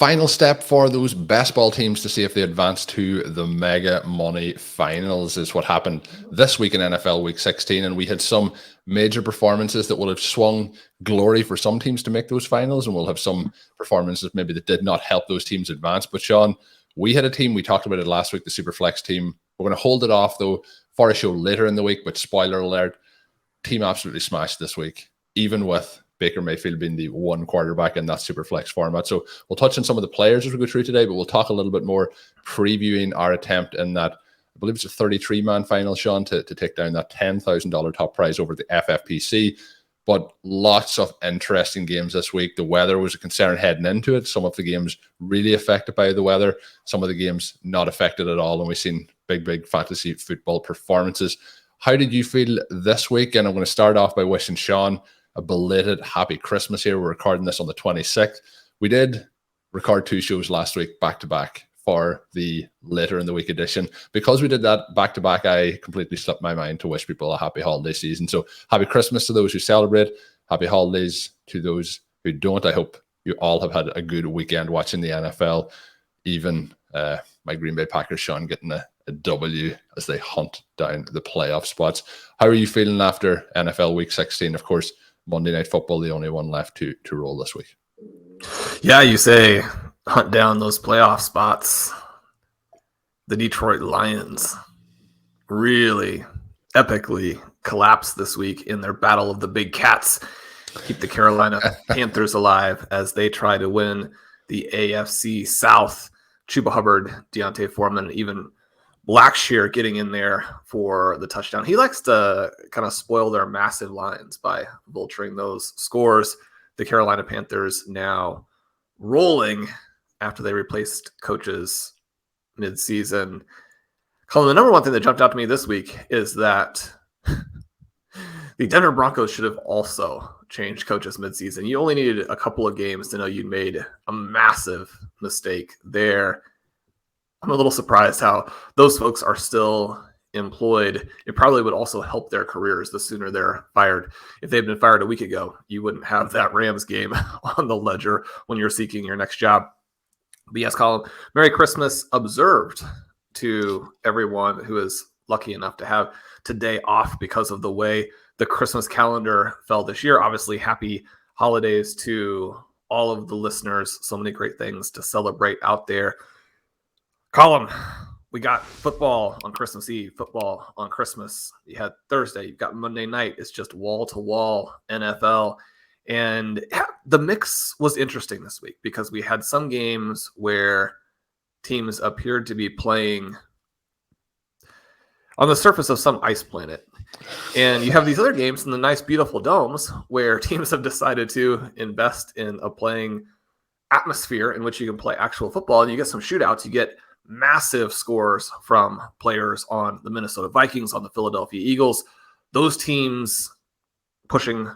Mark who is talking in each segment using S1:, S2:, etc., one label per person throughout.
S1: final step for those best ball teams to see if they advance to the Mega Money Finals is what happened this week in NFL Week 16. And we had some major performances that will have swung glory for some teams to make those finals. And we'll have some performances maybe that did not help those teams advance. But Shawn, we had a team, we talked about it last week, the Superflex team. We're going to hold it off, though, for a show later in the week. But spoiler alert, team absolutely smashed this week, even with Baker Mayfield being the one quarterback in that Superflex format. So we'll touch on some of the players as we go through today, but we'll talk a little bit more previewing our attempt in that, I believe it's a 33-man final, Shawn, to take down that $10,000 top prize over the FFPC. But lots of interesting games this week. The weather was a concern heading into it. Some of the games really affected by the weather. Some of the games not affected at all. And we've seen big fantasy football performances. How did you feel this week? And I'm going to start off by wishing Shawn a belated happy Christmas here. We're recording this on the 26th. We did record 2 shows last week back-to-back for the later in the week edition. Because we did that back-to-back, I completely slipped my mind to wish people a happy holiday season. So happy Christmas to those who celebrate. Happy holidays to those who don't. I hope you all have had a good weekend watching the NFL. Even my Green Bay Packers, Shawn, getting a W as they hunt down the playoff spots. How are you feeling after NFL Week 16? Of course, Monday Night Football, the only one left to roll this week.
S2: Yeah, you say hunt down those playoff spots. The Detroit Lions really epically collapsed this week in their battle of the big cats. Keep the Carolina Panthers alive as they try to win the AFC South. Chuba Hubbard, Deontay Foreman, even Blackshear getting in there for the touchdown. He likes to kind of spoil their massive lines by vulturing those scores. The Carolina Panthers now rolling after they replaced coaches midseason. Colm, the number one thing that jumped out to me this week is that the Denver Broncos should have also changed coaches midseason. You only needed a couple of games to know you'd made a massive mistake there. I'm a little surprised how those folks are still employed. It probably would also help their careers the sooner they're fired. If they'd been fired a week ago, you wouldn't have that Rams game on the ledger when you're seeking your next job. But yes, Colm, Merry Christmas observed to everyone who is lucky enough to have today off because of the way the Christmas calendar fell this year. Obviously, happy holidays to all of the listeners. So many great things to celebrate out there. Colm, we got football on Christmas Eve, football on Christmas. You had Thursday, you've got Monday night. It's just wall-to-wall NFL. And the mix was interesting this week because we had some games where teams appeared to be playing on the surface of some ice planet. And you have these other games in the nice, beautiful domes where teams have decided to invest in a playing atmosphere in which you can play actual football. And you get some shootouts. You get massive scores from players on the Minnesota Vikings, on the Philadelphia Eagles. Those teams pushing,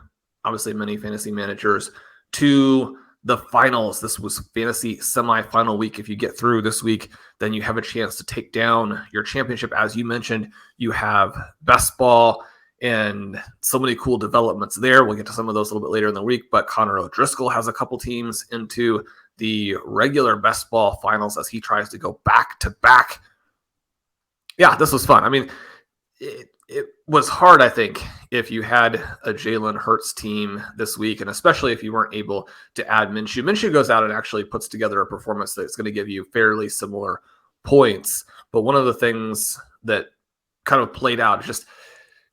S2: obviously, many fantasy managers to the finals. This was fantasy semifinal week. If you get through this week, then you have a chance to take down your championship. As you mentioned, you have best ball and so many cool developments there. We'll get to some of those a little bit later in the week, but Connor O'Driscoll has a couple teams into the regular best ball finals as he tries to go back to back. Yeah, this was fun. I mean, it was hard, I think, if you had a Jalen Hurts team this week, and especially if you weren't able to add Minshew. Minshew goes out and actually puts together a performance that's going to give you fairly similar points. But one of the things that kind of played out is just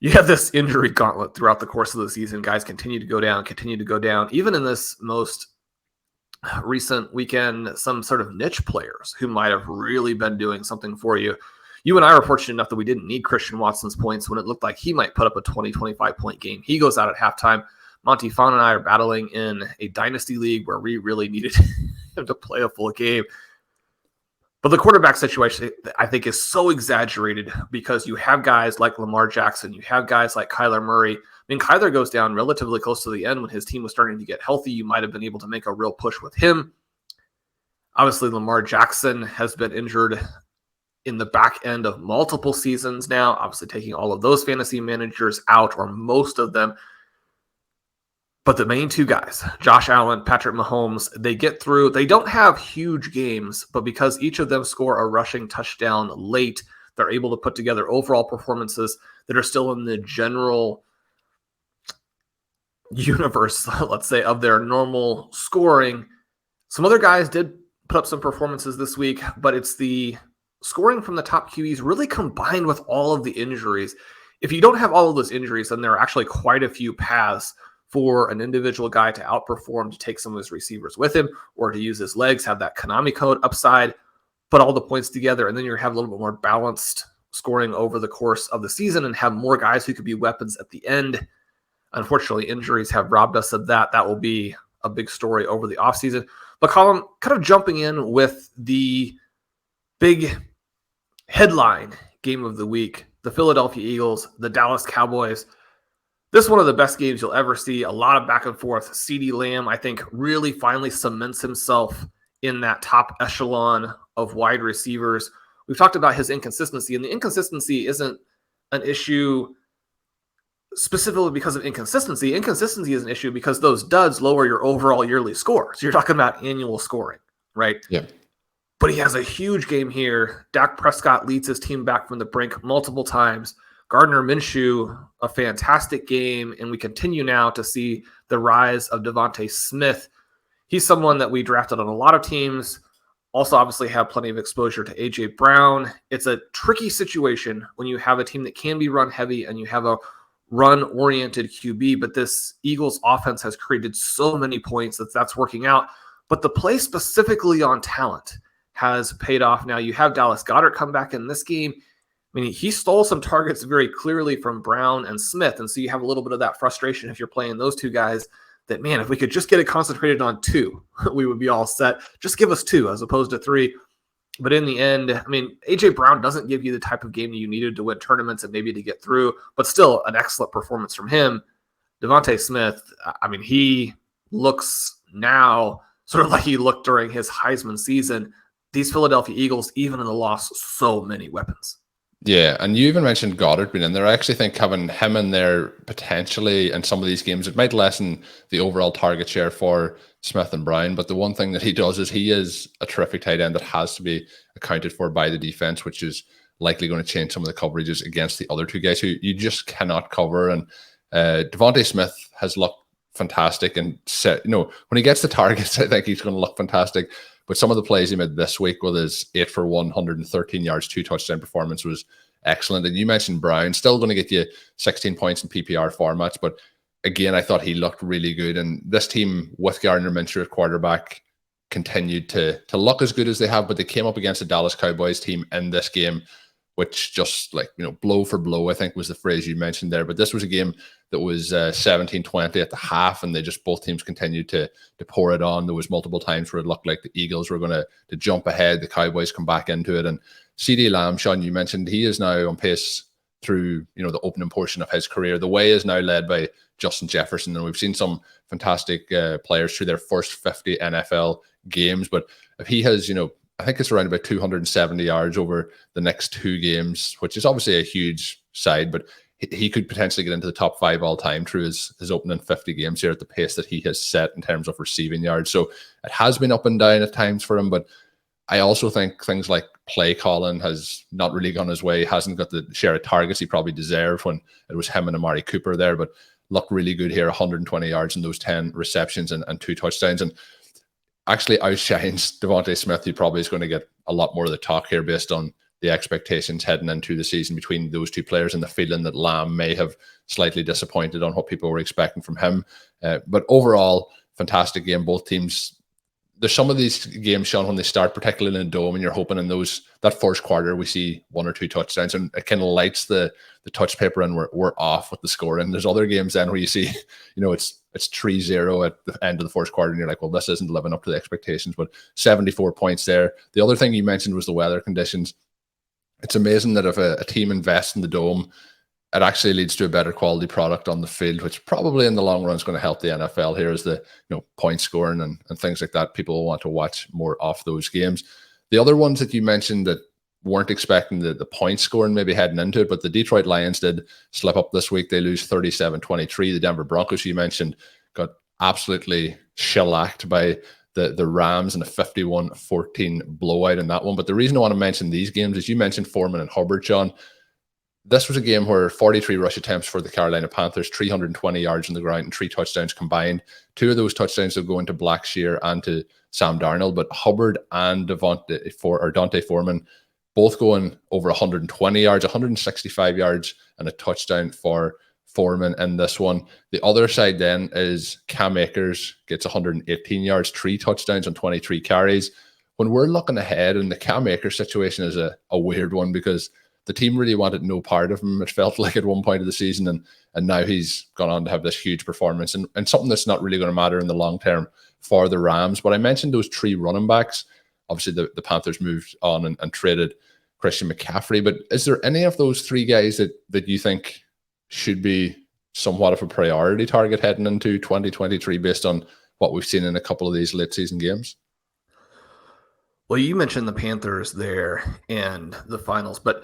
S2: you have this injury gauntlet throughout the course of the season. Guys continue to go down. Even in this most recent weekend, some sort of niche players who might have really been doing something for you. You and I were fortunate enough that we didn't need Christian Watson's points when it looked like he might put up a 20, 25-point game. He goes out at halftime. Monty Fawn and I are battling in a dynasty league where we really needed him to play a full game. But the quarterback situation, I think, is so exaggerated because you have guys like Lamar Jackson. You have guys like Kyler Murray. I mean, Kyler goes down relatively close to the end when his team was starting to get healthy. You might have been able to make a real push with him. Obviously, Lamar Jackson has been injured in the back end of multiple seasons now, obviously taking all of those fantasy managers out, or most of them. But the main two guys, Josh Allen, Patrick Mahomes, they get through. They don't have huge games, but because each of them score a rushing touchdown late, they're able to put together overall performances that are still in the general universe, let's say, of their normal scoring. Some other guys did put up some performances this week, but it's the scoring from the top QBs really combined with all of the injuries. If you don't have all of those injuries, then there are actually quite a few paths for an individual guy to outperform, to take some of his receivers with him, or to use his legs, have that Konami code upside, put all the points together, and then you have a little bit more balanced scoring over the course of the season and have more guys who could be weapons at the end. Unfortunately, injuries have robbed us of that. That will be a big story over the offseason. But Colm, kind of jumping in with the big headline game of the week, the Philadelphia Eagles, the Dallas Cowboys. This is one of the best games you'll ever see. A lot of back and forth. Ceedee Lamb, I think, really finally cements himself in that top echelon of wide receivers. We've talked about his inconsistency, and the inconsistency isn't an issue specifically because of inconsistency. Inconsistency is an issue because those duds lower your overall yearly score. So you're talking about annual scoring, right?
S1: Yeah.
S2: But he has a huge game here. Dak Prescott leads his team back from the brink multiple times. Gardner Minshew, a fantastic game, and we continue now to see the rise of DeVonta Smith. He's someone that we drafted on a lot of teams, also obviously have plenty of exposure to A.J. Brown. It's a tricky situation when you have a team that can be run heavy and you have a run-oriented QB, but this Eagles offense has created so many points that's working out. But the play specifically on talent has paid off now. You have Dallas Goedert come back in this game. I mean, he stole some targets very clearly from Brown and Smith, and so you have a little bit of that frustration if you're playing those two guys that, man, if we could just get it concentrated on two, we would be all set. Just give us two as opposed to three. But in the end, I mean, A.J. Brown doesn't give you the type of game that you needed to win tournaments and maybe to get through, but still an excellent performance from him. DeVonta Smith, I mean, he looks now sort of like he looked during his Heisman season. These Philadelphia Eagles, even in the loss, so many weapons.
S1: Yeah, and you even mentioned Goddard being in there. I actually think having him in there potentially in some of these games, it might lessen the overall target share for Smith and Brown. But the one thing that he does is he is a terrific tight end that has to be accounted for by the defense, which is likely going to change some of the coverages against the other two guys who you just cannot cover. And DeVonta Smith has looked fantastic, and when he gets the targets, I think he's going to look fantastic. But some of the plays he made this week with his 8 for 113 yards, 2 touchdown performance was excellent. And you mentioned Brown, still going to get you 16 points in PPR formats. But again, I thought he looked really good. And this team with Gardner Minshew at quarterback continued to look as good as they have. But they came up against the Dallas Cowboys team in this game, which just blow for blow, I think was the phrase you mentioned there. But this was a game that was 17-20 at the half, and they just both teams continued to pour it on. There was multiple times where it looked like the Eagles were going to jump ahead. The Cowboys come back into it. And Ceedee Lamb, Shawn, you mentioned, he is now on pace through the opening portion of his career. The way is now led by Justin Jefferson, and we've seen some fantastic players through their first 50 NFL games. But if he has, I think it's around about 270 yards over the next 2 games, which is obviously a huge side, but he could potentially get into the top 5 all time through his opening 50 games here at the pace that he has set in terms of receiving yards. So it has been up and down at times for him, but I also think things like play calling has not really gone his way. He hasn't got the share of targets he probably deserved when it was him and Amari Cooper there, but looked really good here, 120 yards in those 10 receptions and 2 touchdowns. And actually outshines DeVonta Smith, who probably is going to get a lot more of the talk here based on the expectations heading into the season between those two players, and the feeling that Lamb may have slightly disappointed on what people were expecting from him. But overall, fantastic game. Both teams, there's some of these games, Shawn, when they start, particularly in the Dome, and you're hoping in that first quarter we see 1 or 2 touchdowns, and it kind of lights the touch paper, and we're off with the score. And there's other games then where you see, it's 3-0 at the end of the first quarter, and you're like, well, this isn't living up to the expectations. But 74 points there. The other thing you mentioned was the weather conditions. It's amazing that if a team invests in the Dome, it actually leads to a better quality product on the field, which probably in the long run is going to help the NFL here as the point scoring and things like that. People will want to watch more of those games. The other ones that you mentioned that weren't expecting the point scoring maybe heading into it, but the Detroit Lions did slip up this week. They lose 37-23. The Denver Broncos, you mentioned, got absolutely shellacked by the Rams in a 51-14 blowout in that one. But the reason I want to mention these games is you mentioned Foreman and Hubbard, Shawn. This was a game where 43 rush attempts for the Carolina Panthers, 320 yards on the ground, and 3 touchdowns combined. 2 of those touchdowns will go into Blackshear and to Sam Darnold, but Hubbard and Dante Foreman both going over 120 yards, 165 yards, and a touchdown for Foreman in this one. The other side then is Cam Akers gets 118 yards, 3 touchdowns on 23 carries. When we're looking ahead, and the Cam Akers situation is a weird one because the team really wanted no part of him, it felt like at one point of the season, and now he's gone on to have this huge performance and something that's not really going to matter in the long term for the Rams. But I mentioned those 3 running backs. Obviously, the Panthers moved on and traded Christian McCaffrey, but is there any of those 3 guys that you think should be somewhat of a priority target heading into 2023 based on what we've seen in a couple of these late season games?
S2: Well, you mentioned the Panthers there and the finals, but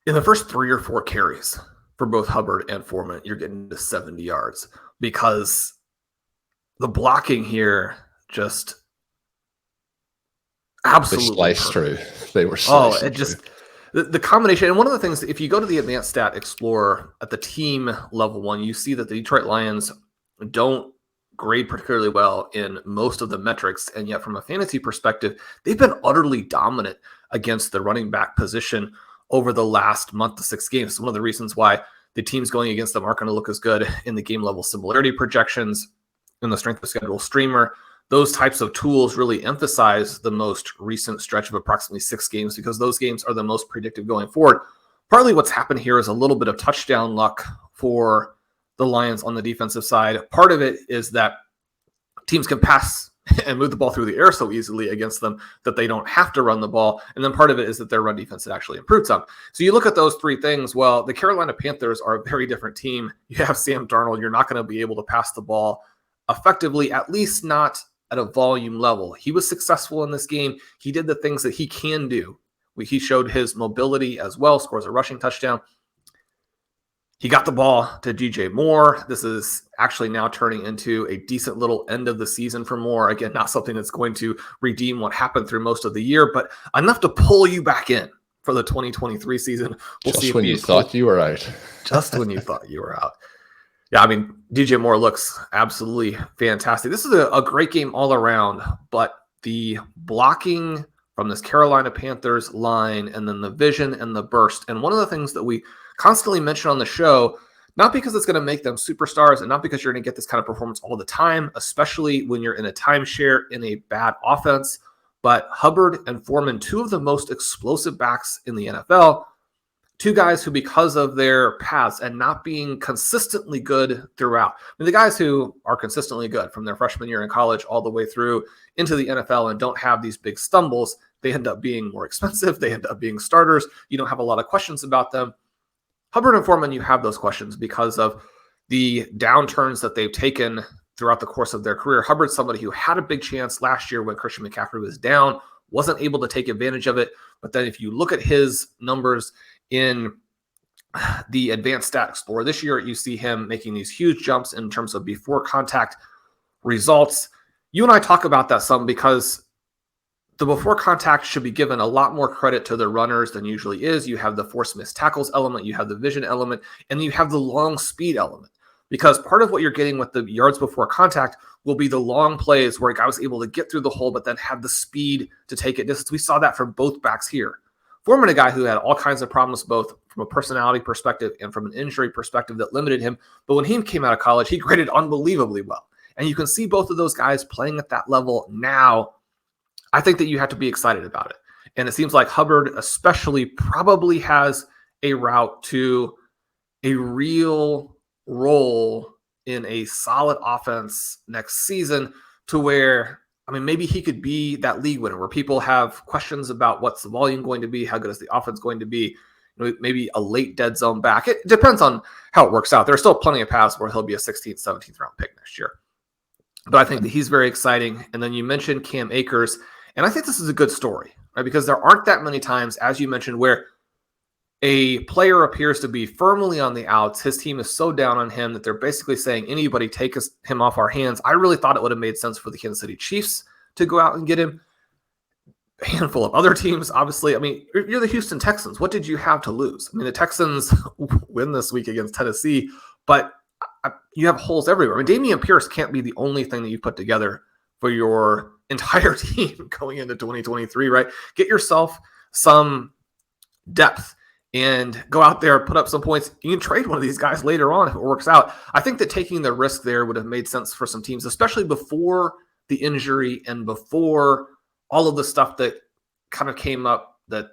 S2: in the first 3 or 4 carries for both Hubbard and Foreman, you're getting to 70 yards because the blocking here just absolutely
S1: sliced through. They were sliced through.
S2: Just the combination. And one of the things, if you go to the Advanced Stat Explorer at the team level one, you see that the Detroit Lions don't grade particularly well in most of the metrics. And yet from a fantasy perspective, they've been utterly dominant against the running back position over the last month to 6 games. It's one of the reasons why the teams going against them aren't going to look as good in the game level similarity projections, in the strength of schedule streamer. Those types of tools really emphasize the most recent stretch of approximately 6 games because those games are the most predictive going forward. Partly what's happened here is a little bit of touchdown luck for the Lions on the defensive side. Part of it is that teams can pass and move the ball through the air so easily against them that they don't have to run the ball. And then part of it is that their run defense had actually improved some. So you look at those 3 things. Well, the Carolina Panthers are a very different team. You have Sam Darnold. You're not going to be able to pass the ball effectively, at least not at a volume level. He was successful in this game. He did the things that he can do. He showed his mobility as well, scores a rushing touchdown. He got the ball to DJ Moore. This is actually now turning into a decent little end of the season for Moore. Again, not something that's going to redeem what happened through most of the year, but enough to pull you back in for the 2023 season. We'll
S1: just
S2: see
S1: when you thought you were out.
S2: Just when you thought you were out. Yeah, I mean, DJ Moore looks absolutely fantastic. This is a great game all around, but the blocking from this Carolina Panthers line and then the vision and the burst. And one of the things that we constantly mention on the show, not because it's going to make them superstars and not because you're going to get this kind of performance all the time, especially when you're in a timeshare in a bad offense, but Hubbard and Foreman, 2 of the most explosive backs in the NFL, 2 guys who, because of their paths and not being consistently good throughout, I mean, the guys who are consistently good from their freshman year in college all the way through into the NFL and don't have these big stumbles, they end up being more expensive. They end up being starters. You don't have a lot of questions about them. Hubbard and Foreman, you have those questions because of the downturns that they've taken throughout the course of their career. Hubbard's somebody who had a big chance last year when Christian McCaffrey was down, wasn't able to take advantage of it. But then if you look at his numbers in the Advanced Stat Explorer this year, you see him making these huge jumps in terms of before contact results. You and I talk about that some because the before contact should be given a lot more credit to the runners than usually is. You have the forced missed tackles element, you have the vision element, and you have the long speed element. Because part of what you're getting with the yards before contact will be the long plays where a guy was able to get through the hole, but then have the speed to take it distance. We saw that from both backs here. Foreman, a guy who had all kinds of problems, both from a personality perspective and from an injury perspective that limited him. But when he came out of college, he graded unbelievably well. And you can see both of those guys playing at that level now. I think that you have to be excited about it. And it seems like Hubbard especially probably has a route to a real role in a solid offense next season to where, I mean, maybe he could be that league winner where people have questions about what's the volume going to be, how good is the offense going to be, maybe a late dead zone back. It depends on how it works out. There's still plenty of paths where he'll be a 16th, 17th round pick next year. But I think that he's very exciting. And then you mentioned Cam Akers. And I think this is a good story, right? Because there aren't that many times, as you mentioned, where a player appears to be firmly on the outs. His team is so down on him that they're basically saying, anybody take him off our hands. I really thought it would have made sense for the Kansas City Chiefs to go out and get him. A handful of other teams, obviously. I mean, you're the Houston Texans. What did you have to lose? I mean, the Texans win this week against Tennessee, but you have holes everywhere. I mean, Dameon Pierce can't be the only thing that you put together for your entire team going into 2023, right? Get yourself some depth and go out there, put up some points. You can trade one of these guys later on if it works out. I think that taking the risk there would have made sense for some teams, especially before the injury and before all of the stuff that kind of came up that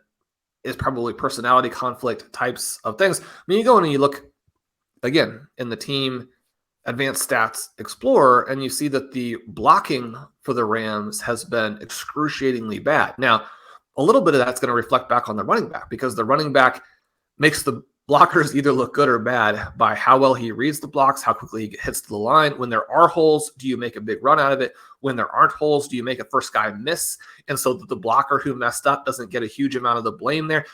S2: is probably personality conflict types of things. I mean, you go in and you look, again, in the team advanced stats explorer, and you see that the blocking for the Rams has been excruciatingly bad. Now, a little bit of that's going to reflect back on the running back, because the running back makes the blockers either look good or bad by how well he reads the blocks, how quickly he hits the line. When there are holes, do you make a big run out of it? When there aren't holes, do you make a first guy miss? And so that the blocker who messed up doesn't get a huge amount of the blame there.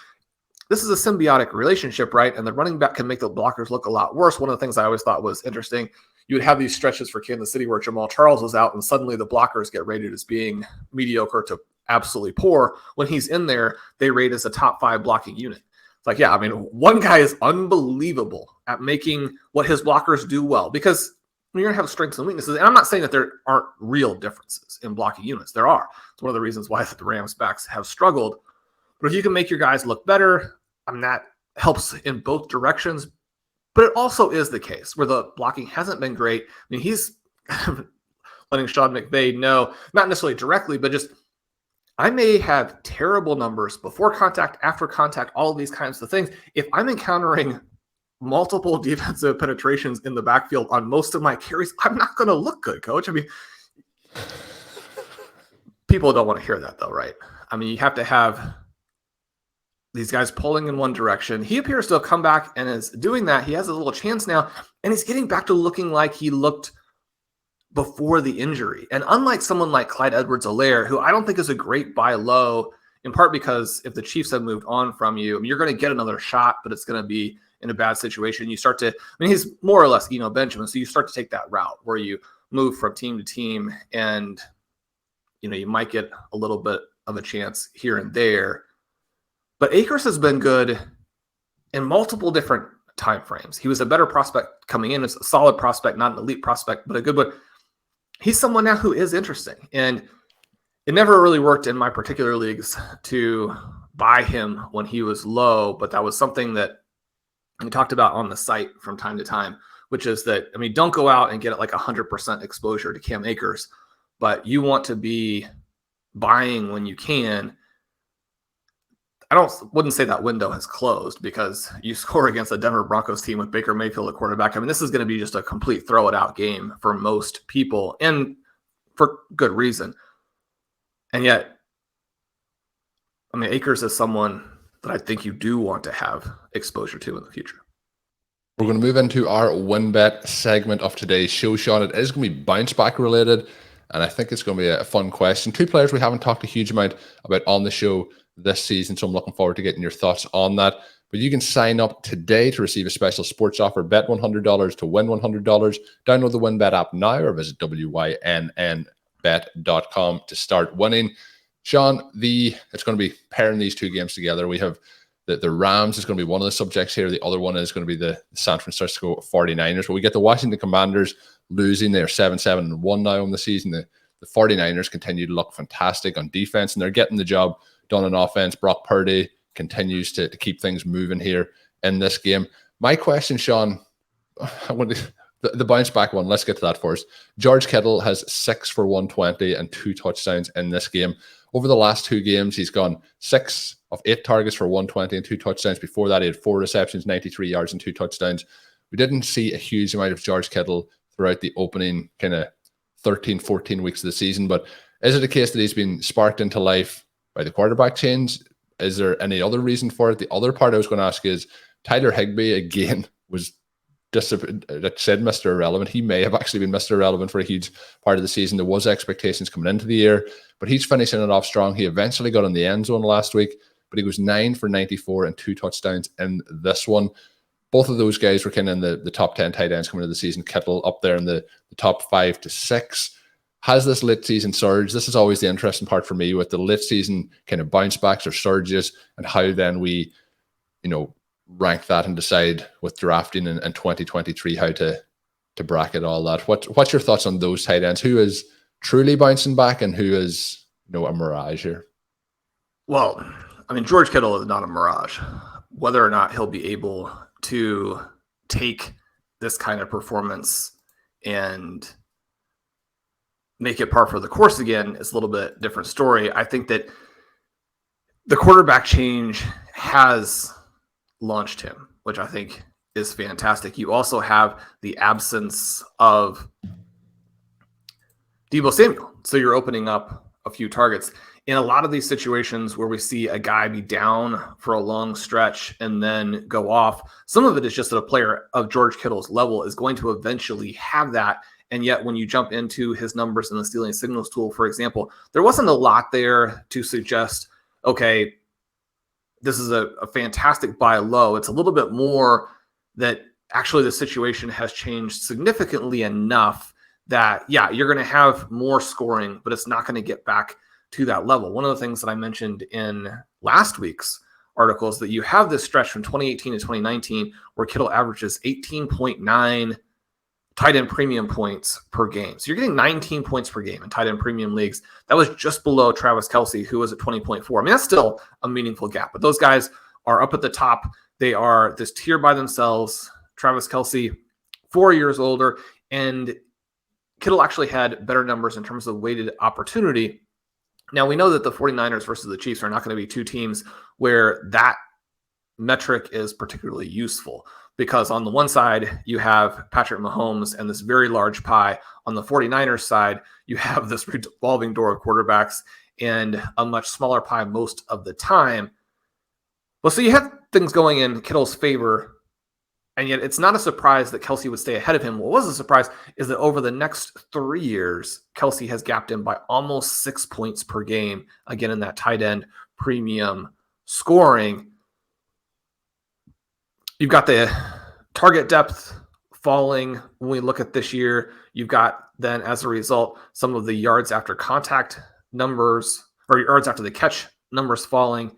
S2: This is a symbiotic relationship, right? And the running back can make the blockers look a lot worse. One of the things I always thought was interesting, you would have these stretches for Kansas City where Jamal Charles was out and suddenly the blockers get rated as being mediocre to absolutely poor. When he's in there, they rate as a top 5 blocking unit. It's like, yeah, I mean, one guy is unbelievable at making what his blockers do well, because you're going to have strengths and weaknesses. And I'm not saying that there aren't real differences in blocking units. There are. It's one of the reasons why the Rams backs have struggled. But if you can make your guys look better, I mean, that helps in both directions. But it also is the case where the blocking hasn't been great. I mean, he's letting Sean McVay know, not necessarily directly, but just, I may have terrible numbers before contact, after contact, all of these kinds of things. If I'm encountering multiple defensive penetrations in the backfield on most of my carries, I'm not going to look good, coach. I mean, people don't want to hear that though, right? I mean, you have to have these guys pulling in one direction. He appears to have come back and is doing that. He has a little chance now, and he's getting back to looking like he looked before the injury. And unlike someone like Clyde Edwards-Helaire, who I don't think is a great buy low, in part because if the Chiefs have moved on from you, I mean, you're going to get another shot, but it's going to be in a bad situation. You start to, I mean, he's more or less Benjamin, so you start to take that route where you move from team to team, and you might get a little bit of a chance here and there. But Akers has been good in multiple different time frames. He was a better prospect coming in. It's a solid prospect, not an elite prospect, but a good one. He's someone now who is interesting. And it never really worked in my particular leagues to buy him when he was low, but that was something that we talked about on the site from time to time, which is that, I mean, don't go out and get like 100% exposure to Cam Akers, but you want to be buying when you can. Wouldn't say that window has closed, because you score against the Denver Broncos team with Baker Mayfield at quarterback. I mean, this is going to be just a complete throw it out game for most people, and for good reason. And yet, I mean, Akers is someone that I think you do want to have exposure to in the future.
S1: We're going to move into our win bet segment of today's show, Sean. It is going to be bounce back related, and I think it's going to be a fun question. 2 players we haven't talked a huge amount about on the show this season, so I'm looking forward to getting your thoughts on that. But you can sign up today to receive a special sports offer. Bet $100 to win $100. Download the WinBet app now or visit wynnbet.com to start winning. Sean, it's going to be pairing these 2 games together. We have the Rams is going to be one of the subjects here. The other one is going to be the San Francisco 49ers. But we get the Washington Commanders losing. They're 7-1 now on the season. The 49ers continue to look fantastic on defense, and they're getting the job done on offense. Brock Purdy continues to keep things moving here in this game. My question, Sean, the bounce back one, let's get to that first. George Kittle has 6 for 120 and 2 touchdowns in this game. Over the last 2 games, he's gone 6 of 8 targets for 120 and 2 touchdowns. Before that, he had 4 receptions, 93 yards and 2 touchdowns. We didn't see a huge amount of George Kittle throughout the opening kind of 13, 14 weeks of the season, but is it a case that he's been sparked into life by the quarterback change? Is there any other reason for it? The other part I was going to ask is Tyler Higbee, again, was that said Mr. Irrelevant. He may have actually been Mr. Irrelevant for a huge part of the season. There was expectations coming into the year, but he's finishing it off strong. He eventually got in the end zone last week. but he goes 9 for 94 and 2 touchdowns in this one. Both of those guys were kind of in the top 10 tight ends coming into the season. Kittle up there in the top 5 to 6. Has this late season surge? This is always the interesting part for me with the late season kind of bounce backs or surges, and how then we, rank that and decide with drafting in 2023 how to bracket all that. What's your thoughts on those tight ends? Who is truly bouncing back and who is a mirage here?
S2: Well, George Kittle is not a mirage. Whether or not he'll be able to take this kind of performance and make it par for the course again is a little bit different story. I think that the quarterback change has launched him, which I think is fantastic. You also have the absence of Deebo Samuel. So you're opening up a few targets. In a lot of these situations where we see a guy be down for a long stretch and then go off, some of it is just that a player of George Kittle's level is going to eventually have that. And yet when you jump into his numbers in the stealing signals tool, for example, there wasn't a lot there to suggest, okay, this is a fantastic buy low. It's a little bit more that actually the situation has changed significantly enough that, yeah, you're going to have more scoring, but it's not going to get back to that level. One of the things that I mentioned in last week's article is that you have this stretch from 2018 to 2019 where Kittle averages 18.9 tight end premium points per game. So you're getting 19 points per game in tight end premium leagues. That was just below Travis Kelce, who was at 20.4. That's still a meaningful gap, but those guys are up at the top. They are this tier by themselves. Travis Kelce, 4 years older, and Kittle actually had better numbers in terms of weighted opportunity. Now, we know that the 49ers versus the Chiefs are not going to be two teams where that metric is particularly useful, because on the one side, you have Patrick Mahomes and this very large pie. On the 49ers side, you have this revolving door of quarterbacks and a much smaller pie most of the time. Well, so you have things going in Kittle's favor, and yet it's not a surprise that Kelce would stay ahead of him. What was a surprise is that over the next 3 years, Kelce has gapped him by almost 6 points per game, again in that tight end premium scoring. You've got the target depth falling when we look at this year. You've got then, as a result, some of the yards after contact numbers or yards after the catch numbers falling.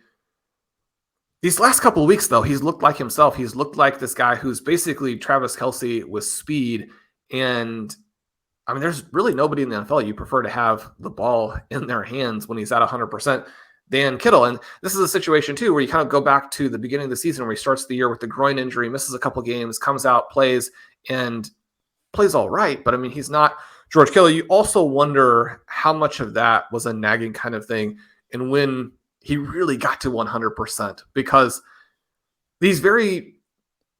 S2: These last couple of weeks, though, he's looked like himself. He's looked like this guy who's basically Travis Kelce with speed. And there's really nobody in the NFL you prefer to have the ball in their hands when he's at 100% than Kittle. And this is a situation, too, where you kind of go back to the beginning of the season where he starts the year with the groin injury, misses a couple games, comes out, plays all right. But, he's not George Kittle. You also wonder how much of that was a nagging kind of thing and when he really got to 100%, because these very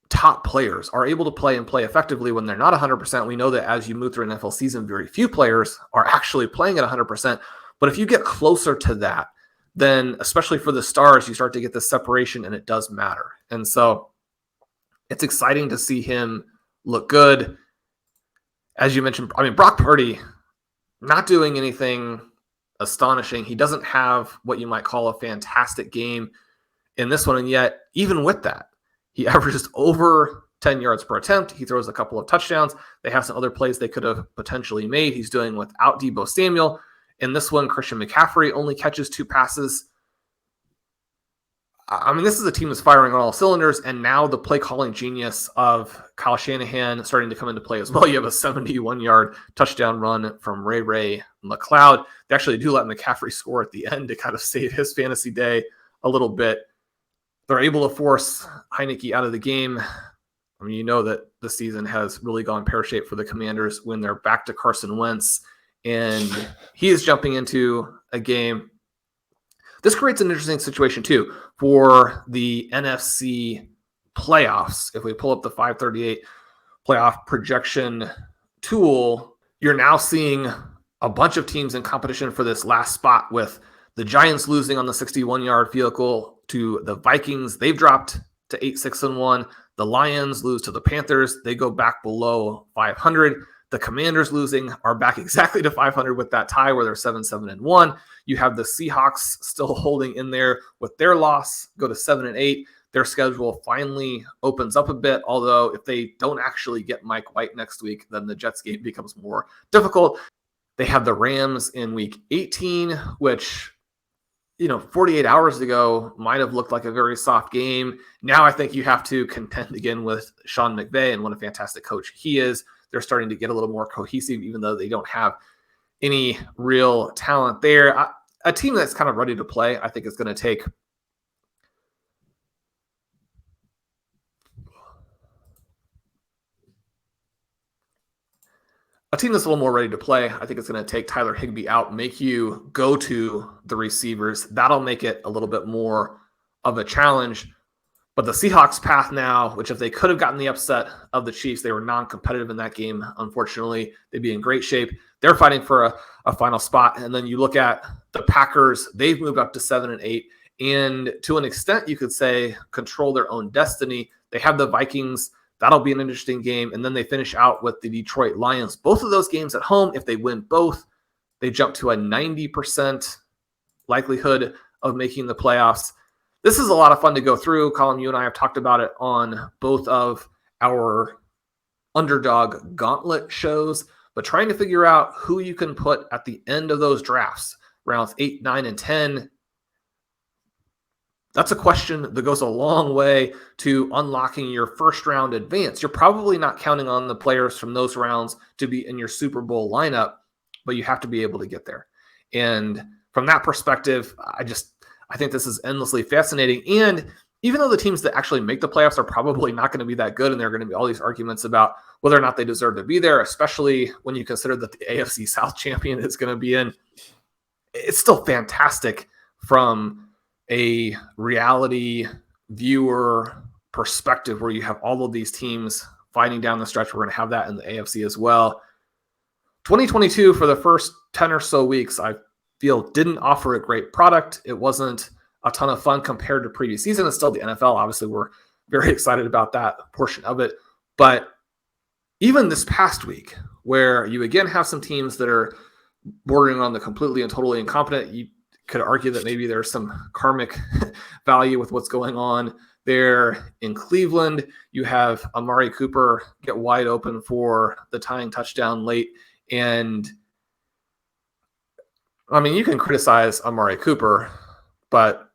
S2: top players are able to play and play effectively when they're not 100%. We know that as you move through an NFL season, very few players are actually playing at 100%. But if you get closer to that, then especially for the stars, you start to get this separation, and it does matter. And so it's exciting to see him look good. As you mentioned, Brock Purdy not doing anything astonishing. He doesn't have what you might call a fantastic game in this one. And yet, even with that, he averages over 10 yards per attempt. He throws a couple of touchdowns. They have some other plays they could have potentially made. He's doing without Deebo Samuel. In this one, Christian McCaffrey only catches 2 passes. This is a team that's firing on all cylinders, and now the play calling genius of Kyle Shanahan starting to come into play as well. You have a 71-yard touchdown run from Ray McLeod. They actually do let McCaffrey score at the end to kind of save his fantasy day a little bit. They're able to force Heineke out of the game. You know that the season has really gone pear-shaped for the Commanders when they're back to Carson Wentz, and he is jumping into a game. This creates an interesting situation, too, for the NFC playoffs. If we pull up the 538 playoff projection tool, you're now seeing a bunch of teams in competition for this last spot, with the Giants losing on the 61-yard field goal to the Vikings. They've dropped to 8-6-1. The Lions lose to the Panthers. They go back below 500. The Commanders losing are back exactly to 500 with that tie where they're 7-7-1. You have the Seahawks still holding in there with their loss, go to 7-8. Their schedule finally opens up a bit, although if they don't actually get Mike White next week, then the Jets game becomes more difficult. They have the Rams in week 18, which, 48 hours ago might have looked like a very soft game. Now I think you have to contend again with Sean McVay, and what a fantastic coach he is. They're starting to get a little more cohesive, even though they don't have any real talent there. A team that's kind of ready to play, I think, is going to take a team that's a little more ready to play. I think it's going to take Tyler Higbee out, make you go to the receivers. That'll make it a little bit more of a challenge. But the Seahawks path now, which if they could have gotten the upset of the Chiefs, they were non-competitive in that game. Unfortunately, they'd be in great shape. They're fighting for a final spot. And then you look at the Packers, they've moved up to 7-8. And to an extent, you could say control their own destiny. They have the Vikings. That'll be an interesting game. And then they finish out with the Detroit Lions. Both of those games at home, if they win both, they jump to a 90% likelihood of making the playoffs. This is a lot of fun to go through. Colm, you and I have talked about it on both of our Underdog Gauntlet shows, but trying to figure out who you can put at the end of those drafts, rounds 8, 9, and 10, that's a question that goes a long way to unlocking your first round advance. You're probably not counting on the players from those rounds to be in your Super Bowl lineup, but you have to be able to get there. And from that perspective, I think this is endlessly fascinating. And even though the teams that actually make the playoffs are probably not going to be that good, and there are going to be all these arguments about whether or not they deserve to be there, especially when you consider that the AFC South champion is going to be in, it's still fantastic from a reality viewer perspective where you have all of these teams fighting down the stretch. We're going to have that in the AFC as well. 2022, for the first 10 or so weeks, I feel didn't offer a great product. It wasn't a ton of fun compared to previous season. It's still the NFL. Obviously, we're very excited about that portion of it. But even this past week, where you again have some teams that are bordering on the completely and totally incompetent, you could argue that maybe there's some karmic value with what's going on there in Cleveland. You have Amari Cooper get wide open for the tying touchdown late. And I mean, you can criticize Amari Cooper, but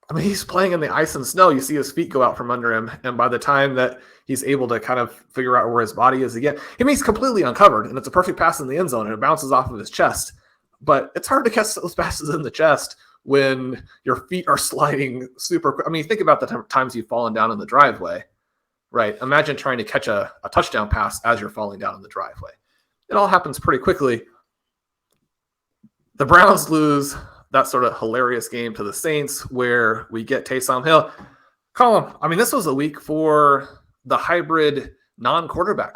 S2: I mean, he's playing in the ice and snow. You see his feet go out from under him. And by the time that he's able to kind of figure out where his body is again, he's completely uncovered, and it's a perfect pass in the end zone, and it bounces off of his chest. But it's hard to catch those passes in the chest when your feet are sliding super quick. I mean, think about the times you've fallen down in the driveway, right? Imagine trying to catch a touchdown pass as you're falling down in the driveway. It all happens pretty quickly. The Browns lose that sort of hilarious game to the Saints where we get Taysom Hill. Colm, I mean, this was a week for the hybrid non-quarterback,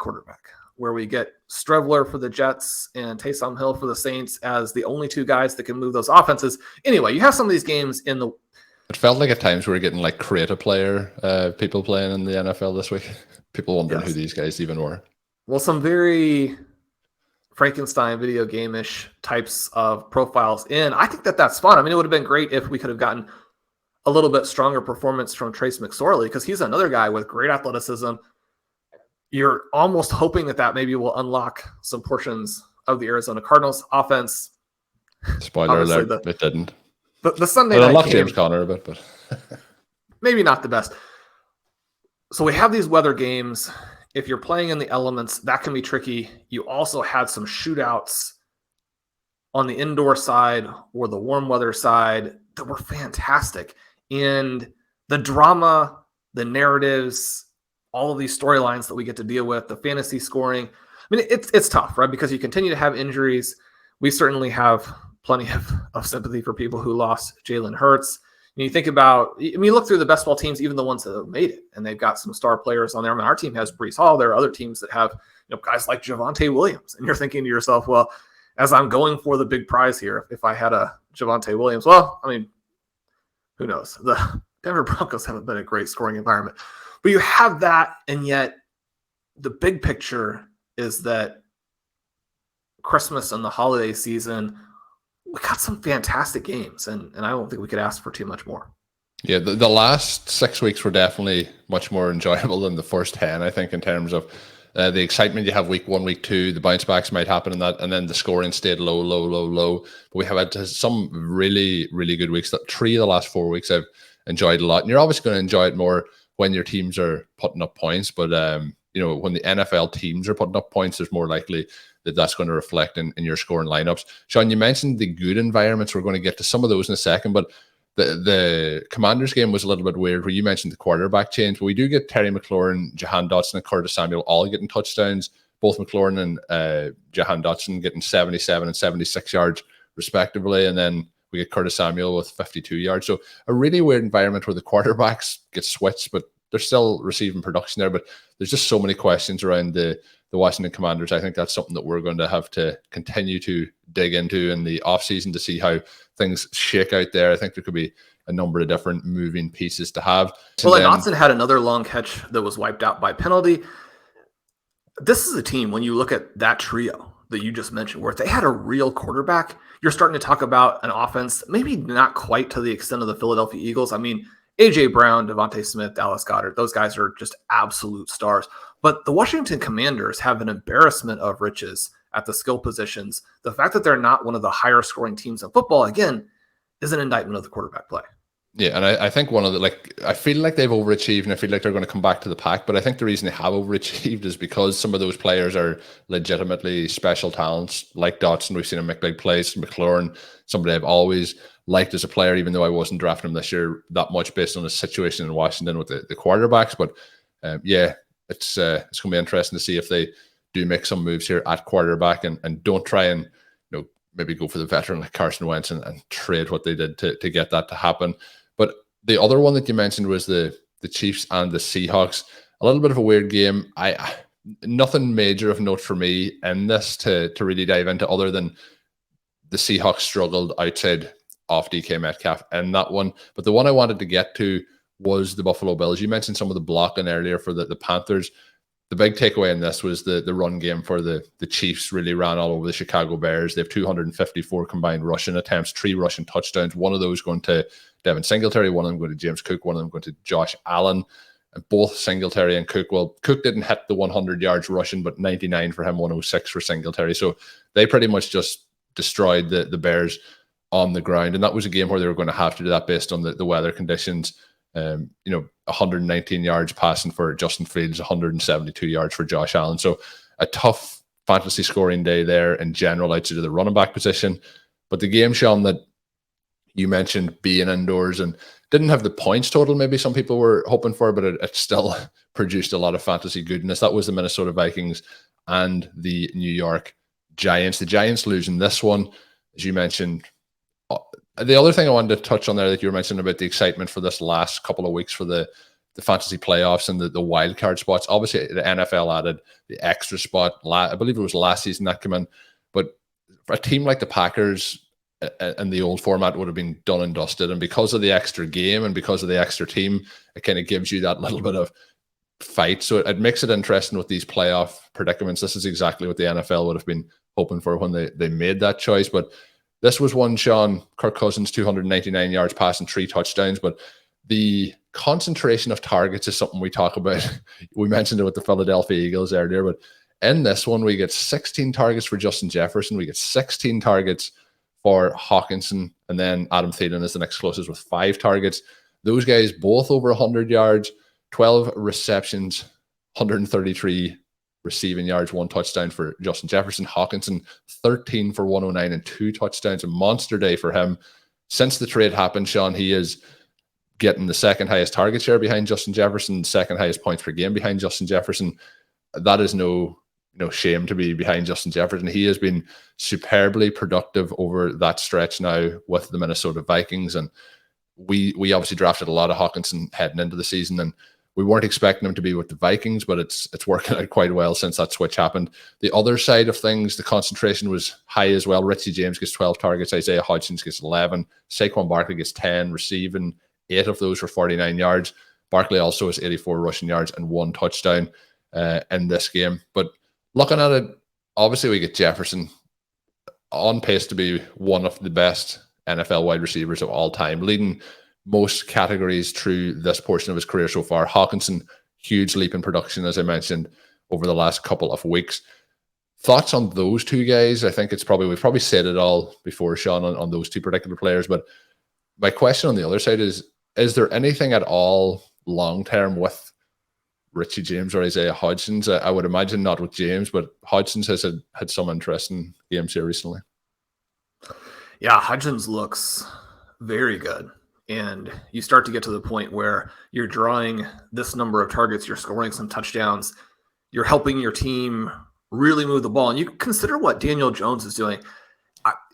S2: where we get Strevler for the Jets and Taysom Hill for the Saints as the only two guys that can move those offenses. Anyway, you have some of these games in the...
S1: It felt like at times we were getting like creative player people playing in the NFL this week. People wondering who these guys even were.
S2: Well, some very Frankenstein video game-ish types of profiles in. I think that's fun. I mean, it would have been great if we could have gotten a little bit stronger performance from Trace McSorley, because he's another guy with great athleticism. You're almost hoping that maybe will unlock some portions of the Arizona Cardinals offense.
S1: Spoiler alert, it didn't.
S2: The Sunday night game,
S1: James Conner a bit, but
S2: maybe not the best. So we have these weather games. If you're playing in the elements, that can be tricky. You also had some shootouts on the indoor side or the warm weather side that were fantastic. And the drama, the narratives, all of these storylines that we get to deal with, the fantasy scoring. I mean, it's tough, right? Because you continue to have injuries. We certainly have plenty of sympathy for people who lost Jalen Hurts. And you think about, I mean, you look through the best ball teams, even the ones that have made it, and they've got some star players on there. I mean, our team has Breece Hall. There are other teams that have guys like Javonte Williams. And you're thinking to yourself, well, as I'm going for the big prize here, if I had a Javonte Williams, well, I mean, who knows? The Denver Broncos haven't been a great scoring environment. But you have that, and yet the big picture is that Christmas and the holiday season, we got some fantastic games, and I don't think we could ask for too much more.
S1: Yeah, the last 6 weeks were definitely much more enjoyable than the first 10, I think, in terms of the excitement you have week 1, week 2, the bounce backs might happen in that, and then the scoring stayed low. But we have had some really, really good weeks. 3 of the last 4 weeks I've enjoyed a lot. And you're obviously going to enjoy it more when your teams are putting up points. But, when the NFL teams are putting up points, there's more likely that's going to reflect in your scoring lineups. Shawn, you mentioned the good environments. We're going to get to some of those in a second, but the Commanders game was a little bit weird where you mentioned the quarterback change, but we do get Terry McLaurin, Jahan Dotson, and Curtis Samuel all getting touchdowns, both McLaurin and Jahan Dotson getting 77 and 76 yards respectively, and then we get Curtis Samuel with 52 yards. So a really weird environment where the quarterbacks get switched, but they're still receiving production there. But there's just so many questions around the Washington Commanders. I think that's something that we're going to have to continue to dig into in the offseason to see how things shake out there. I think there could be a number of different moving pieces to have.
S2: Well, and Dotson had another long catch that was wiped out by penalty. This is a team, when you look at that trio that you just mentioned, where if they had a real quarterback, you're starting to talk about an offense, maybe not quite to the extent of the Philadelphia Eagles. I mean, A.J. Brown, DeVonta Smith, Dallas Goedert, those guys are just absolute stars. But the Washington Commanders have an embarrassment of riches at the skill positions. The fact that they're not one of the higher scoring teams in football, again, is an indictment of the quarterback play.
S1: Yeah, and I think one of the, I feel like they've overachieved and I feel like they're going to come back to the pack, but I think the reason they have overachieved is because some of those players are legitimately special talents, like Dotson. We've seen him make big plays. McLaurin, somebody I've always liked as a player, even though I wasn't drafting him this year that much based on his situation in Washington with the quarterbacks. But it's going to be interesting to see if they do make some moves here at quarterback and don't try and maybe go for the veteran like Carson Wentz and trade what they did to get that to happen. But the other one that you mentioned was the Chiefs and the Seahawks. A little bit of a weird game. Nothing major of note for me in this to really dive into, other than the Seahawks struggled outside off DK Metcalf in that one. But the one I wanted to get to was the Buffalo Bills. You mentioned some of the blocking earlier for the Panthers. The big takeaway in this was the run game for the Chiefs really ran all over the Chicago Bears. They have 254 combined rushing attempts, 3 rushing touchdowns, one of those going to Devin Singletary, one of them going to James Cook, one of them going to Josh Allen, and both Singletary and Cook. Well, Cook didn't hit the 100 yards rushing, but 99 for him, 106 for Singletary. So they pretty much just destroyed the Bears on the ground. And that was a game where they were going to have to do that based on the weather conditions. 119 yards passing for Justin Fields, 172 yards for Josh Allen. So a tough fantasy scoring day there in general outside of the running back position. But the game, Shawn, that you mentioned being indoors and didn't have the points total maybe some people were hoping for, but it still produced a lot of fantasy goodness. That was the Minnesota Vikings and the New York Giants. The Giants losing this one, as you mentioned. The other thing I wanted to touch on there that you were mentioning about the excitement for this last couple of weeks for the fantasy playoffs and the wild card spots. Obviously, the NFL added the extra spot. I believe it was last season that came in. But for a team like the Packers in the old format would have been done and dusted. And because of the extra game and because of the extra team, it kind of gives you that little bit of fight. So it makes it interesting with these playoff predicaments. This is exactly what the NFL would have been hoping for when they made that choice. But this was one, Shawn, Kirk Cousins, 299 yards passing, 3 touchdowns. But the concentration of targets is something we talk about. We mentioned it with the Philadelphia Eagles earlier, but in this one, we get 16 targets for Justin Jefferson. We get 16 targets for Hawkinson. And then Adam Thielen is the next closest with 5 targets. Those guys both over 100 yards, 12 receptions, 133 receiving yards, 1 touchdown for Justin Jefferson. Hawkinson, 13 for 109 and 2 touchdowns. A monster day for him. Since the trade happened, Shawn, he is getting the second highest target share behind Justin Jefferson, second highest points per game behind Justin Jefferson. That is no shame to be behind Justin Jefferson. He has been superbly productive over that stretch now with the Minnesota Vikings. And we obviously drafted a lot of Hawkinson heading into the season, and we weren't expecting him to be with the Vikings, but it's working out quite well since that switch happened. The other side of things, the concentration was high as well. Richie James gets 12 targets. Isaiah Hodgins gets 11. Saquon Barkley gets 10, receiving 8 of those for 49 yards. Barkley also has 84 rushing yards and 1 touchdown in this game. But Looking at it, obviously we get Jefferson on pace to be one of the best NFL wide receivers of all time, leading most categories through this portion of his career so far. Hawkinson, huge leap in production, as I mentioned, over the last couple of weeks. Thoughts on those two guys? I think we've probably said it all before, Shawn, on those two particular players. But my question on the other side is there anything at all long-term with Richie James or Isaiah Hodgins? I would imagine not with James, but Hodgins has had some interesting games here recently.
S2: Yeah, Hodgins looks very good. And you start to get to the point where you're drawing this number of targets, you're scoring some touchdowns, you're helping your team really move the ball. And you consider what Daniel Jones is doing.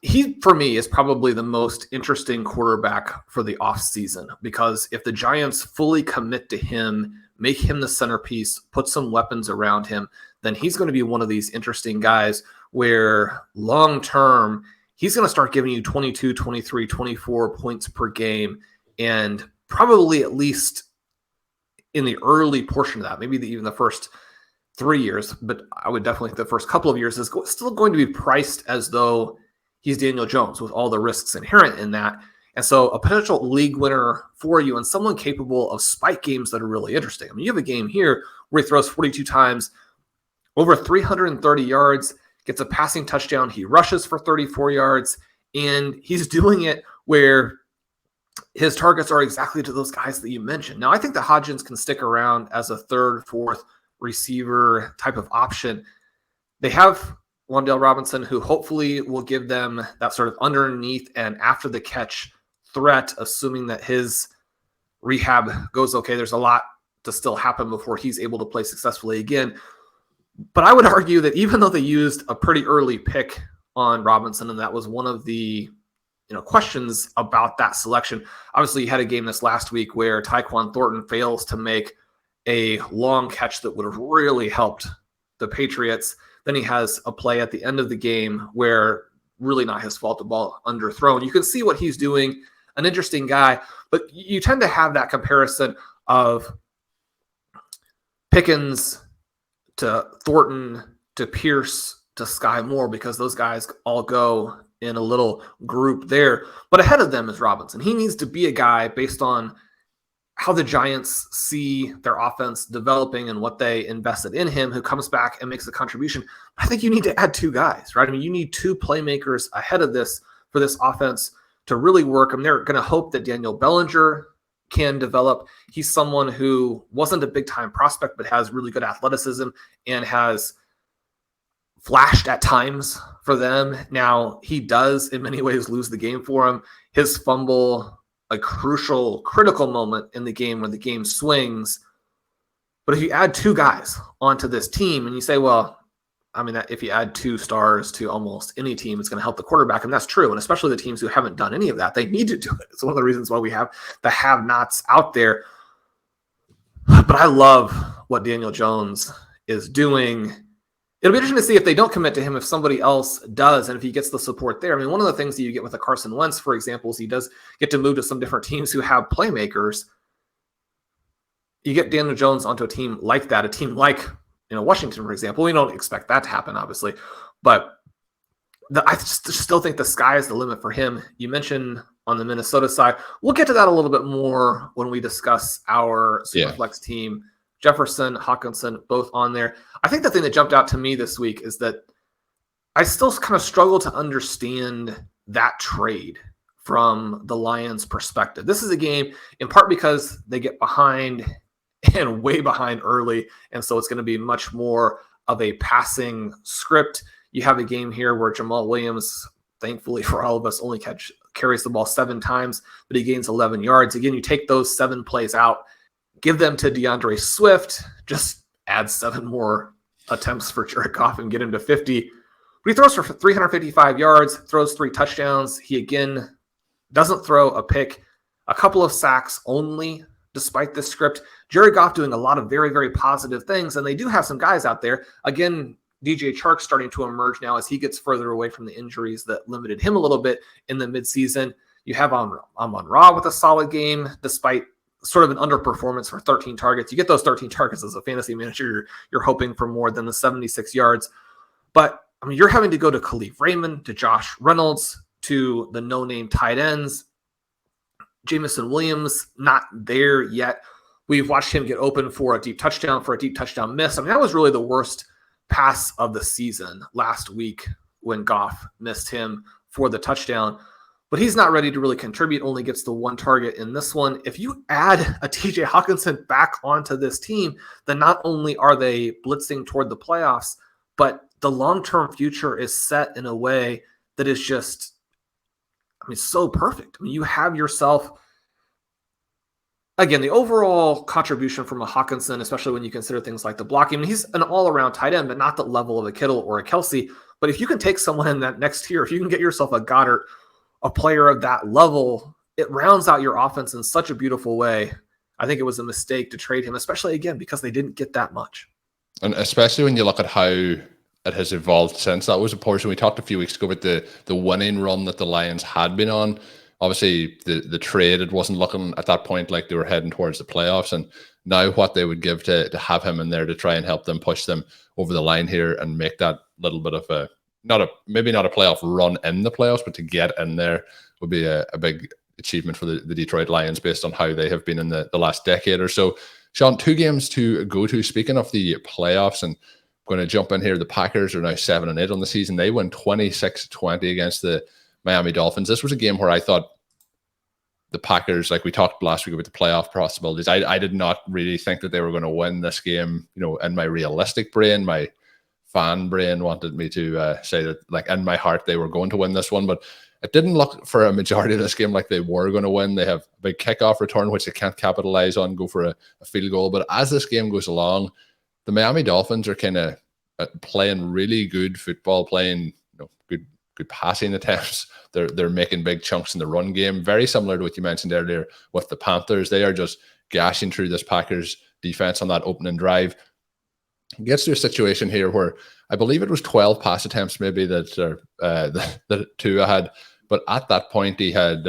S2: He, for me, is probably the most interesting quarterback for the offseason, because if the Giants fully commit to him, make him the centerpiece, put some weapons around him, then he's going to be one of these interesting guys where long-term, he's going to start giving you 22, 23, 24 points per game, and probably at least in the early portion of that, maybe even the first 3 years, but I would definitely think the first couple of years is still going to be priced as though he's Daniel Jones with all the risks inherent in that. And so a potential league winner for you and someone capable of spike games that are really interesting. I mean, you have a game here where he throws 42 times, over 330 yards, gets a passing touchdown. He rushes for 34 yards, and he's doing it where his targets are exactly to those guys that you mentioned. Now, I think that Hodgins can stick around as a third, fourth receiver type of option. They have Wan'Dale Robinson, who hopefully will give them that sort of underneath and after the catch threat, assuming that his rehab goes okay. There's a lot to still happen before he's able to play successfully again. But I would argue that even though they used a pretty early pick on Robinson, and that was one of the questions about that selection, obviously you had a game this last week where Tyquan Thornton fails to make a long catch that would have really helped the Patriots. Then he has a play at the end of the game where really not his fault, the ball underthrown. You can see what he's doing, an interesting guy, but you tend to have that comparison of Pickens to Thornton to Pierce to Sky Moore, because those guys all go in a little group there. But ahead of them is Robinson. He needs to be a guy based on how the Giants see their offense developing and what they invested in him, who comes back and makes a contribution. I think you need to add two guys, right? I mean, you need two playmakers ahead of this for this offense to really work. And they're going to hope that Daniel Bellinger can develop. He's someone who wasn't a big-time prospect, but has really good athleticism and has flashed at times for them. Now, he does in many ways lose the game for him. His fumble, a crucial, critical moment in the game when the game swings. But if you add two guys onto this team and you say, well, I mean, if you add two stars to almost any team, it's going to help the quarterback. And that's true. And especially the teams who haven't done any of that, they need to do it. It's one of the reasons why we have the have-nots out there. But I love what Daniel Jones is doing. It'll be interesting to see if they don't commit to him, if somebody else does, and if he gets the support there. I mean, one of the things that you get with a Carson Wentz, for example, is he does get to move to some different teams who have playmakers. You get Daniel Jones onto a team like that, a team like Washington, for example. We don't expect that to happen, obviously, but I still think the sky is the limit for him. You mentioned on the Minnesota side. We'll get to that a little bit more when we discuss our Superflex team. Jefferson, Hawkinson, both on there. I think the thing that jumped out to me this week is that I still kind of struggle to understand that trade from the Lions' perspective. This is a game in part because they get behind and way behind early, and so it's going to be much more of a passing script. You have a game here where Jamal Williams, thankfully for all of us, only carries the ball 7 times, but he gains 11 yards. Again, you take those 7 plays out, give them to DeAndre Swift, just add 7 more attempts for Jared Goff and get him to 50. But he throws for 355 yards, throws 3 touchdowns. He, again, doesn't throw a pick, a couple of sacks only, despite this script. Jared Goff doing a lot of very, very positive things, and they do have some guys out there. Again, DJ Chark's starting to emerge now as he gets further away from the injuries that limited him a little bit in the midseason. You have Amon-Ra with a solid game, despite sort of an underperformance for 13 targets. You get those 13 targets as a fantasy manager, you're hoping for more than the 76 yards. But I mean, you're having to go to Khalif Raymond, to Josh Reynolds, to the no-name tight ends. Jamison Williams, not there yet. We've watched him get open for a deep touchdown miss. I mean, that was really the worst pass of the season last week when Goff missed him for the touchdown. But he's not ready to really contribute, only gets the one target in this one. If you add a TJ Hawkinson back onto this team, then not only are they blitzing toward the playoffs, but the long-term future is set in a way that is just, I mean, so perfect. I mean, you have yourself, again, the overall contribution from a Hawkinson, especially when you consider things like the blocking. I mean, he's an all-around tight end, but not the level of a Kittle or a Kelsey. But if you can take someone in that next tier, if you can get yourself a Goddard, a player of that level, it rounds out your offense in such a beautiful way. I think it was a mistake to trade him, especially, again, because they didn't get that much.
S1: And especially when you look at how it has evolved since. That was a portion we talked a few weeks ago about the winning run that the Lions had been on. Obviously, the trade, it wasn't looking at that point like they were heading towards the playoffs. And now what they would give to have him in there to try and help them push them over the line here and make that little bit of a, maybe not a playoff run in the playoffs, but to get in there would be a big achievement for the Detroit Lions based on how they have been in the last decade or so. Shawn, 2 games to go to. Speaking of the playoffs, and I'm going to jump in here. The Packers are now 7-8 on the season. They win 26-20 against the Miami Dolphins. This was a game where I thought the Packers, like we talked last week about the playoff possibilities, I did not really think that they were going to win this game. You know, in my realistic brain, my fan brain wanted me to say that, like, in my heart, they were going to win this one, but it didn't look for a majority of this game like they were going to win. They have a big kickoff return, which they can't capitalize on, go for a field goal. But as this game goes along, the Miami Dolphins are kind of playing really good football, playing good passing attempts. They're making big chunks in the run game, very similar to what you mentioned earlier with the Panthers. They are just gashing through this Packers defense on that opening drive. It gets to a situation here where I believe it was 12 pass attempts maybe that Tua had, but at that point he had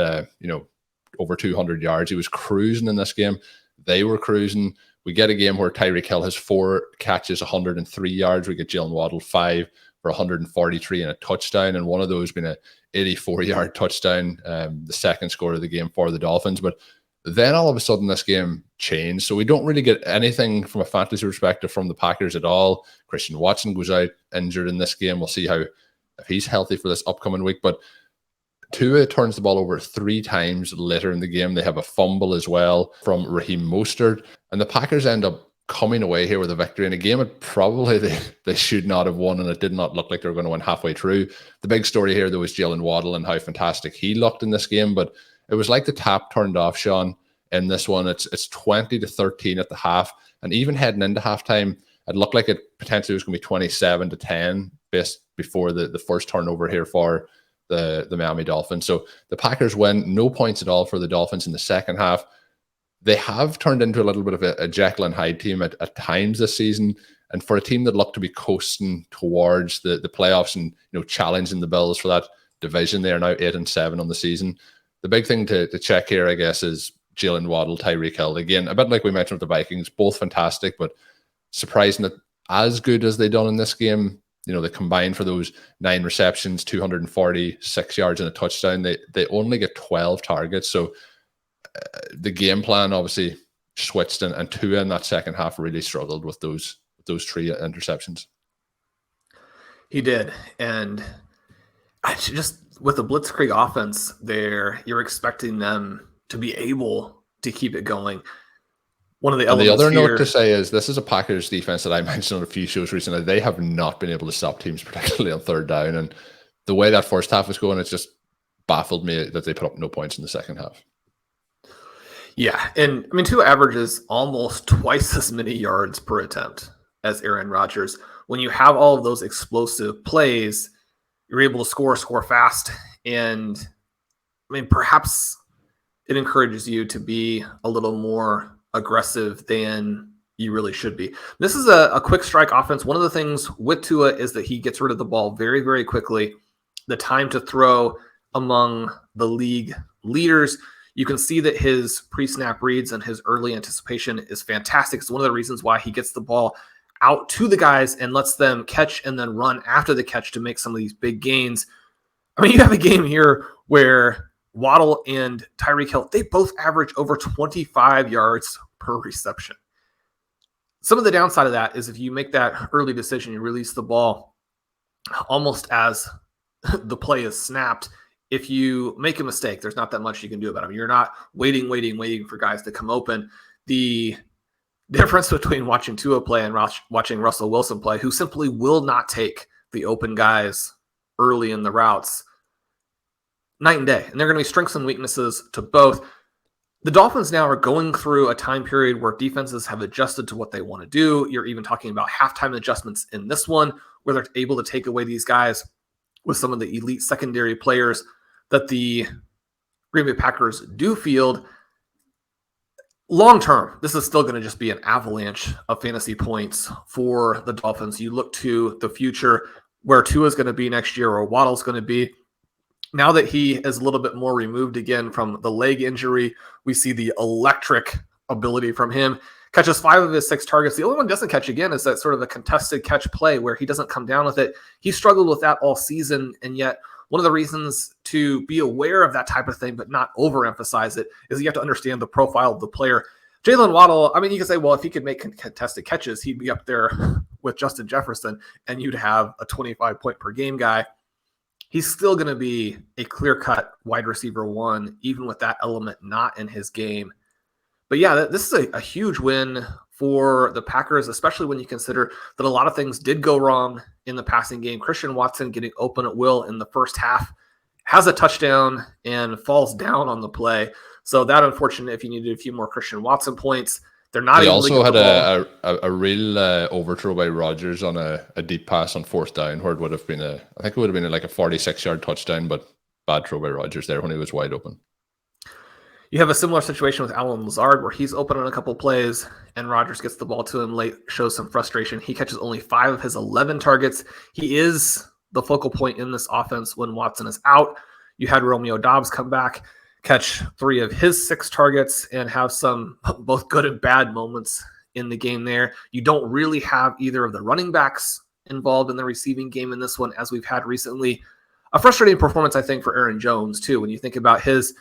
S1: over 200 yards. He was cruising in this game. They were cruising. We get a game where Tyreek Hill has 4 catches, 103 yards. We get Jalen Waddle 5 for 143 and a touchdown, and one of those being a 84-yard touchdown, the second score of the game for the Dolphins. But then all of a sudden this game changed. So we don't really get anything from a fantasy perspective from the Packers at all. Christian Watson goes out injured in this game. We'll see if he's healthy for this upcoming week. But Tua turns the ball over 3 times later in the game. They have a fumble as well from Raheem Mostert. And the Packers end up coming away here with a victory in a game that probably they should not have won, and it did not look like they were going to win halfway through. The big story here, though, was Jalen Waddle and how fantastic he looked in this game. But it was like the tap turned off, Shawn, in this one. It's 20-13 at the half. And even heading into halftime, it looked like it potentially was going to be 27-10 before the first turnover here for the Miami Dolphins. So the Packers win, no points at all for the Dolphins in the second half. They have turned into a little bit of a Jekyll and Hyde team at times this season. And for a team that looked to be coasting towards the playoffs and challenging the Bills for that division, they are now 8-7 on the season. The big thing to check here, I guess, is Jalen Waddle, Tyreek Hill. Again, a bit like we mentioned with the Vikings, both fantastic, but surprising that as good as they done in this game, they combined for those 9 receptions, 246 yards and a touchdown. They only get 12 targets. So the game plan obviously switched, and Tua in that second half really struggled with those 3 interceptions.
S2: He did. And I just, with the Blitzkrieg offense there, you're expecting them to be able to keep it going. One of the elements
S1: other
S2: here,
S1: note to say is this is a Packers defense that I mentioned on a few shows recently. They have not been able to stop teams, particularly on third down. And the way that first half was going, it's just baffled me that they put up no points in the second half.
S2: Yeah, and I mean, Tua averages almost twice as many yards per attempt as Aaron Rodgers. When you have all of those explosive plays, you're able to score fast, and I mean, perhaps it encourages you to be a little more aggressive than you really should be. This is a quick strike offense. One of the things with Tua is that he gets rid of the ball very, very quickly. The time to throw among the league leaders. You can see that his pre-snap reads and his early anticipation is fantastic. It's one of the reasons why he gets the ball out to the guys and lets them catch and then run after the catch to make some of these big gains. I mean, you have a game here where Waddle and Tyreek Hill, they both average over 25 yards per reception. Some of the downside of that is if you make that early decision, you release the ball almost as the play is snapped. If you make a mistake, there's not that much you can do about it. You're not waiting for guys to come open. The difference between watching Tua play and watching Russell Wilson play, who simply will not take the open guys early in the routes, night and day. And there are going to be strengths and weaknesses to both. The Dolphins now are going through a time period where defenses have adjusted to what they want to do. You're even talking about halftime adjustments in this one, where they're able to take away these guys with some of the elite secondary players that the Green Bay Packers do field. Long term, this is still going to just be an avalanche of fantasy points for the Dolphins. You look to the future where Tua is going to be next year or Waddle's going to be. Now that he is a little bit more removed again from the leg injury, we see the electric ability from him. Catches 5 of his 6 targets. The only one doesn't catch again is that sort of a contested catch play where he doesn't come down with it. He struggled with that all season, and yet one of the reasons to be aware of that type of thing but not overemphasize it is you have to understand the profile of the player. Jalen Waddle, I mean, you can say, well, if he could make contested catches, he'd be up there with Justin Jefferson, and you'd have a 25-point-per-game guy. He's still going to be a clear-cut wide receiver 1, even with that element not in his game. But yeah, this is a huge win for the Packers, especially when you consider that a lot of things did go wrong in the passing game. Christian Watson getting open at will in the first half, has a touchdown and falls down on the play. So that unfortunate if you needed a few more Christian Watson points. They're not. He
S1: also had a real overthrow by Rodgers on a deep pass on 4th down, where it would have been I think it would have been like a 46-yard touchdown, but bad throw by Rodgers there when he was wide open.
S2: You have a similar situation with Allen Lazard where he's open on a couple plays and Rodgers gets the ball to him late, shows some frustration. He catches only 5 of his 11 targets. He is the focal point in this offense when Watson is out. You had Romeo Doubs come back, catch 3 of his 6 targets, and have some both good and bad moments in the game there. You don't really have either of the running backs involved in the receiving game in this one, as we've had recently. A frustrating performance, I think, for Aaron Jones, too, when you think about his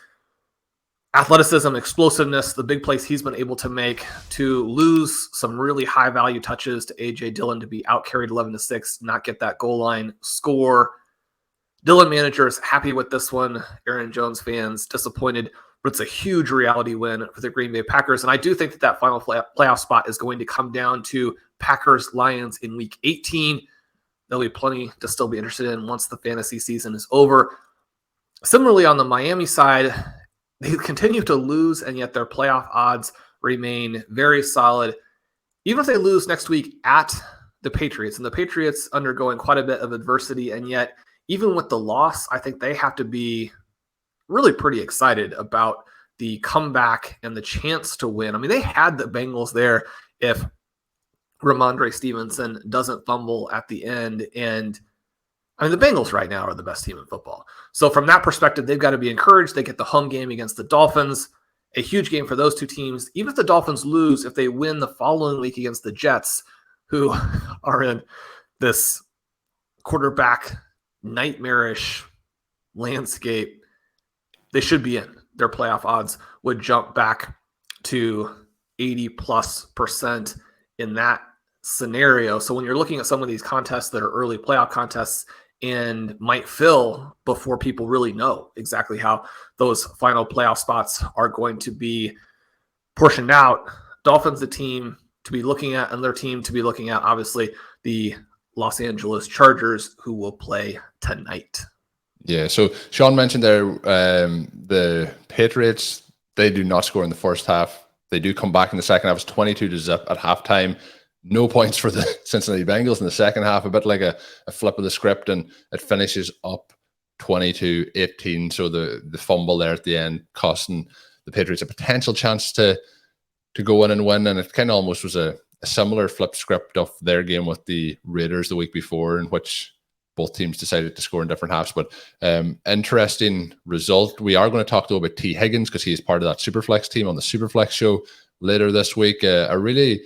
S2: athleticism, explosiveness, the big plays he's been able to make, to lose some really high-value touches to A.J. Dillon, to be out-carried 11-6, not get that goal line score. Dillon managers happy with this one. Aaron Jones fans disappointed, but it's a huge reality win for the Green Bay Packers. And I do think that final playoff spot is going to come down to Packers-Lions in Week 18. There'll be plenty to still be interested in once the fantasy season is over. Similarly, on the Miami side, they continue to lose, and yet their playoff odds remain very solid. Even if they lose next week at the Patriots, and the Patriots undergoing quite a bit of adversity, and yet even with the loss, I think they have to be really pretty excited about the comeback and the chance to win. I mean, they had the Bengals there if Ramondre Stevenson doesn't fumble at the end. And I mean, the Bengals right now are the best team in football. So from that perspective, they've got to be encouraged. They get the home game against the Dolphins, a huge game for those two teams. Even if the Dolphins lose, if they win the following week against the Jets, who are in this quarterback nightmarish landscape, they should be in. Their playoff odds would jump back to 80+% in that scenario. So when you're looking at some of these contests that are early playoff contests and might fill before people really know exactly how those final playoff spots are going to be portioned out, Dolphins, the team to be looking at, and their team to be looking at, obviously, the Los Angeles Chargers, who will play tonight. Yeah,
S1: so Shawn mentioned there the Patriots, they do not score in the first half. They do come back in the second half. It's 22-0 at halftime. No points for the Cincinnati Bengals in the second half, a bit like a flip of the script, and it finishes up 22-18. So the fumble there at the end costing the Patriots a potential chance to go in and win, and it kind of almost was a similar flip script of their game with the Raiders the week before, in which both teams decided to score in different halves. But interesting result. We are going to talk about T. Higgins because he is part of that Superflex team on the Superflex show later this week. A really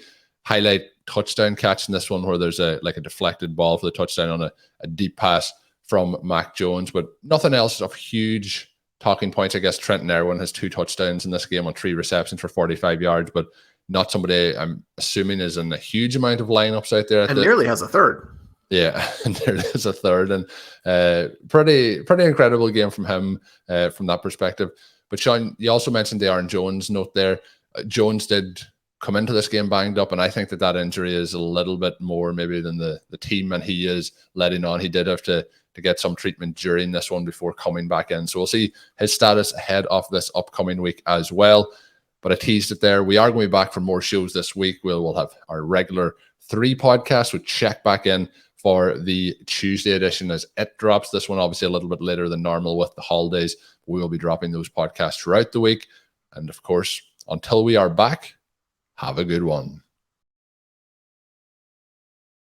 S1: highlight touchdown catch in this one where there's a deflected ball for the touchdown on a deep pass from Mac Jones, but nothing else of huge talking points. I guess Trenton Irwin has 2 touchdowns in this game on 3 receptions for 45 yards, but not somebody I'm assuming is in a huge amount of lineups out there.
S2: And nearly has a third.
S1: Yeah, and there is a third, and pretty incredible game from him from that perspective. But Shawn, you also mentioned the Aaron Jones note there. Jones did come into this game banged up, and I think that injury is a little bit more maybe than the team and he is letting on. He did have to get some treatment during this one before coming back in. So we'll see his status ahead of this upcoming week as well. But I teased it there. We are going to be back for more shows this week. We'll have our regular 3 podcasts. We'll check back in for the Tuesday edition as it drops. This one obviously a little bit later than normal with the holidays. We will be dropping those podcasts throughout the week. And of course, until we are back, have a good one.